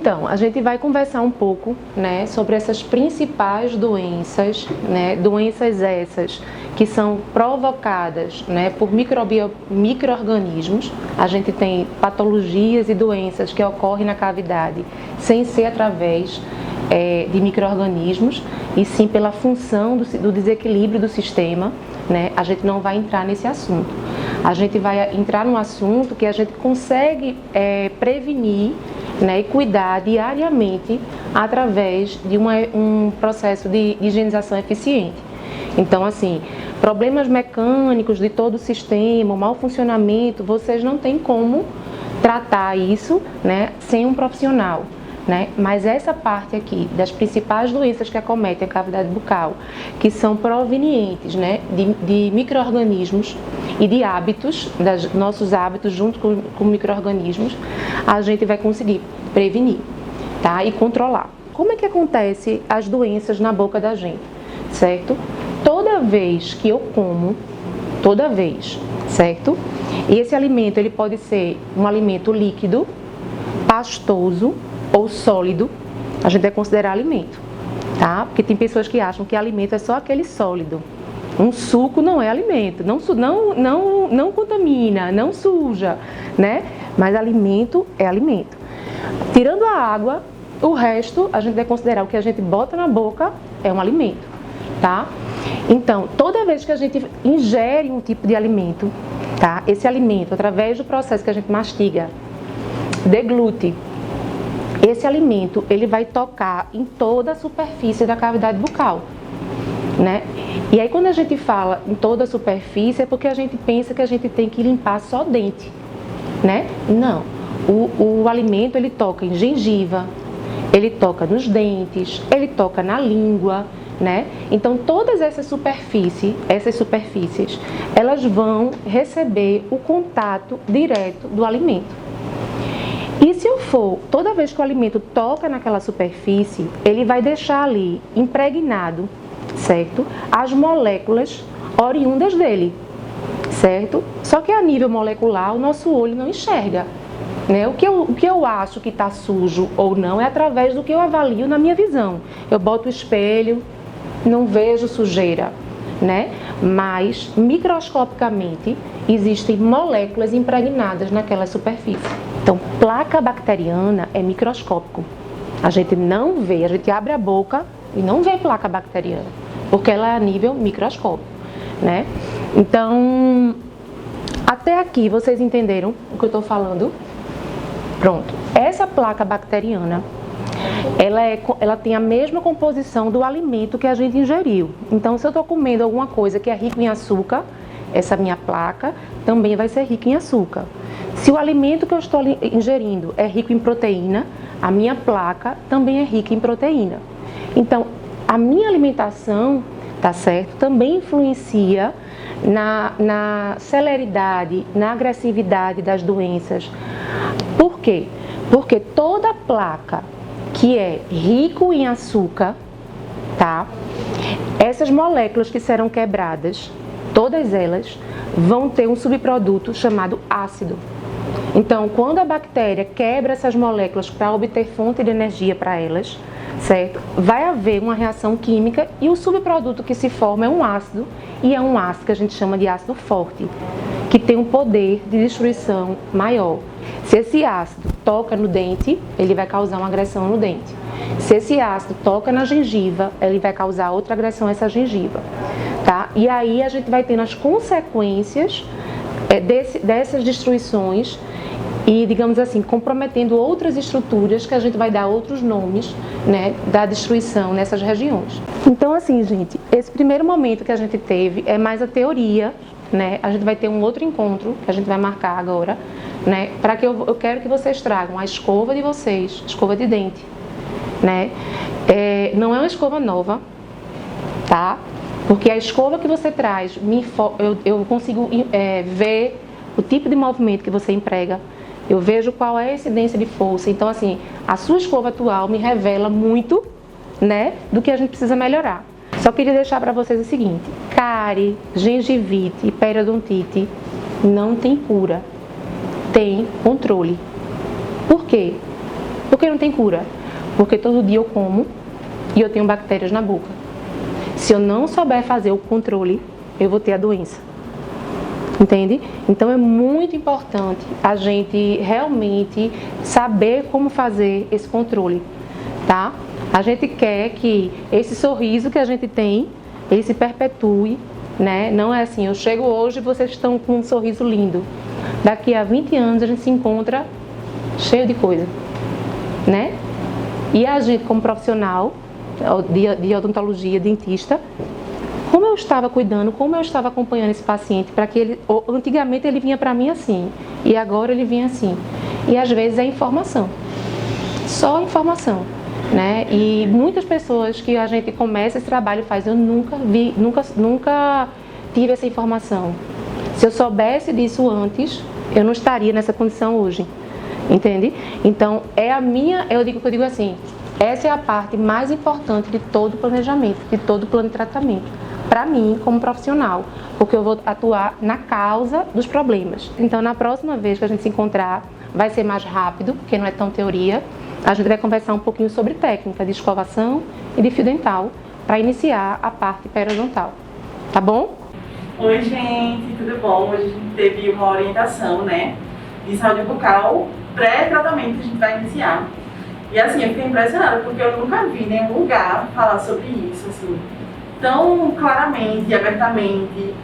Então, a gente vai conversar um pouco, né, sobre essas principais doenças, né, doenças essas que são provocadas, né, por micro-organismos. A gente tem patologias e doenças que ocorrem na cavidade sem ser através de micro-organismos, e sim pela função do desequilíbrio do sistema, né? A gente não vai entrar nesse assunto. A gente vai entrar num assunto que a gente consegue prevenir, né, e cuidar diariamente através de um processo de higienização eficiente. Então, assim, problemas mecânicos de todo o sistema, o mau funcionamento, vocês não têm como tratar isso, né, sem um profissional, né? Mas essa parte aqui das principais doenças que acometem a cavidade bucal, que são provenientes, né, de micro-organismos e de hábitos, nossos hábitos junto com micro-organismos, a gente vai conseguir prevenir, tá? E controlar. Como é que acontece as doenças na boca da gente, certo? Toda vez que eu como, toda vez, certo? E esse alimento, ele pode ser um alimento líquido, pastoso ou sólido, a gente vai considerar alimento, tá? Porque tem pessoas que acham que alimento é só aquele sólido. Um suco não é alimento, não contamina, não suja, né? Mas alimento é alimento. Tirando a água, o resto a gente vai considerar o que a gente bota na boca é um alimento, tá? Então, toda vez que a gente ingere um tipo de alimento, tá? Esse alimento, através do processo que a gente mastiga, deglute, esse alimento, ele vai tocar em toda a superfície da cavidade bucal, né? E aí, quando a gente fala em toda a superfície, é porque a gente pensa que a gente tem que limpar só dente, né? Não. O alimento, ele toca em gengiva, ele toca nos dentes, ele toca na língua, né? Então, todas essas superfícies, elas vão receber o contato direto do alimento. E se eu for, toda vez que o alimento toca naquela superfície, ele vai deixar ali impregnado, certo? As moléculas oriundas dele, certo? Só que a nível molecular, o nosso olho não enxerga, né? O que eu acho que está sujo ou não é através do que eu avalio na minha visão. Eu boto o espelho, não vejo sujeira, né? Mas, microscopicamente, existem moléculas impregnadas naquela superfície. Então, placa bacteriana é microscópico. A gente não vê, a gente abre a boca e não vê placa bacteriana, porque ela é a nível microscópico, né? Então, até aqui vocês entenderam o que eu estou falando? Pronto. Essa placa bacteriana, ela tem a mesma composição do alimento que a gente ingeriu. Então, se eu estou comendo alguma coisa que é rica em açúcar, essa minha placa também vai ser rica em açúcar. Se o alimento que eu estou ingerindo é rico em proteína, a minha placa também é rica em proteína. Então, a minha alimentação, tá certo, também influencia na celeridade, na agressividade das doenças. Por quê? Porque toda placa que é rico em açúcar, tá? Essas moléculas que serão quebradas, todas elas vão ter um subproduto chamado ácido. Então, quando a bactéria quebra essas moléculas para obter fonte de energia para elas, certo? Vai haver uma reação química e o subproduto que se forma é um ácido, e é um ácido que a gente chama de ácido forte, que tem um poder de destruição maior. Se esse ácido toca no dente, ele vai causar uma agressão no dente. Se esse ácido toca na gengiva, ele vai causar outra agressão a essa gengiva, tá? E aí a gente vai tendo as consequências dessas destruições e, digamos assim, comprometendo outras estruturas que a gente vai dar outros nomes, né, da destruição nessas regiões. Então, assim, gente, esse primeiro momento que a gente teve é mais a teoria, né? A gente vai ter um outro encontro que a gente vai marcar agora, né? Para que eu quero que vocês tragam a escova de vocês, escova de dente, né? Não é uma escova nova, tá? Porque a escova que você traz, eu consigo ver o tipo de movimento que você emprega, eu vejo qual é a incidência de força. Então, assim, a sua escova atual me revela muito, né, do que a gente precisa melhorar. Só queria deixar para vocês o seguinte: cárie, gengivite e periodontite não tem cura, tem controle. Por quê? Por que não tem cura? Porque todo dia eu como e eu tenho bactérias na boca. Se eu não souber fazer o controle, eu vou ter a doença. Entende? Então é muito importante a gente realmente saber como fazer esse controle, tá? A gente quer que esse sorriso que a gente tem, ele se perpetue, né? Não é assim, eu chego hoje e vocês estão com um sorriso lindo. Daqui a 20 anos a gente se encontra cheio de coisa, né? E a gente como profissional de odontologia, dentista, como eu estava cuidando, como eu estava acompanhando esse paciente, para que ele, antigamente ele vinha para mim assim, e agora ele vinha assim. E às vezes é informação, só informação, né? E muitas pessoas que a gente começa esse trabalho eu nunca tive essa informação. Se eu soubesse disso antes, eu não estaria nessa condição hoje, entende? Então eu digo assim, essa é a parte mais importante de todo o planejamento, de todo o plano de tratamento. Para mim, como profissional, porque eu vou atuar na causa dos problemas. Então, na próxima vez que a gente se encontrar, vai ser mais rápido, porque não é tão teoria. A gente vai conversar um pouquinho sobre técnica de escovação e de fio dental, para iniciar a parte periodontal. Tá bom? Oi, gente, tudo bom? Hoje a gente teve uma orientação, né, de saúde bucal, pré-tratamento que a gente vai iniciar. E assim, eu fiquei impressionada, porque eu nunca vi em nenhum lugar falar sobre isso, assim, tão claramente e abertamente.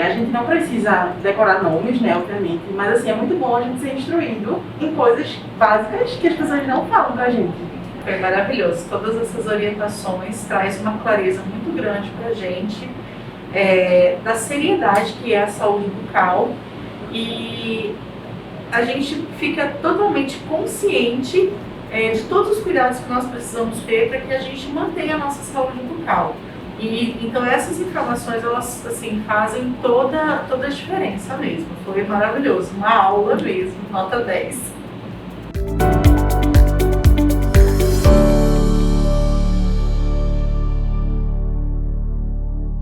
A gente não precisa decorar nomes, né, obviamente, mas assim, é muito bom a gente ser instruído em coisas básicas que as pessoas não falam pra gente. Foi maravilhoso. Todas essas orientações traz uma clareza muito grande pra gente, da seriedade que é a saúde bucal, e a gente fica totalmente consciente de todos os cuidados que nós precisamos ter para que a gente mantenha a nossa saúde bucal. E então essas informações, elas assim fazem toda a diferença mesmo. Foi maravilhoso, uma aula mesmo, nota 10.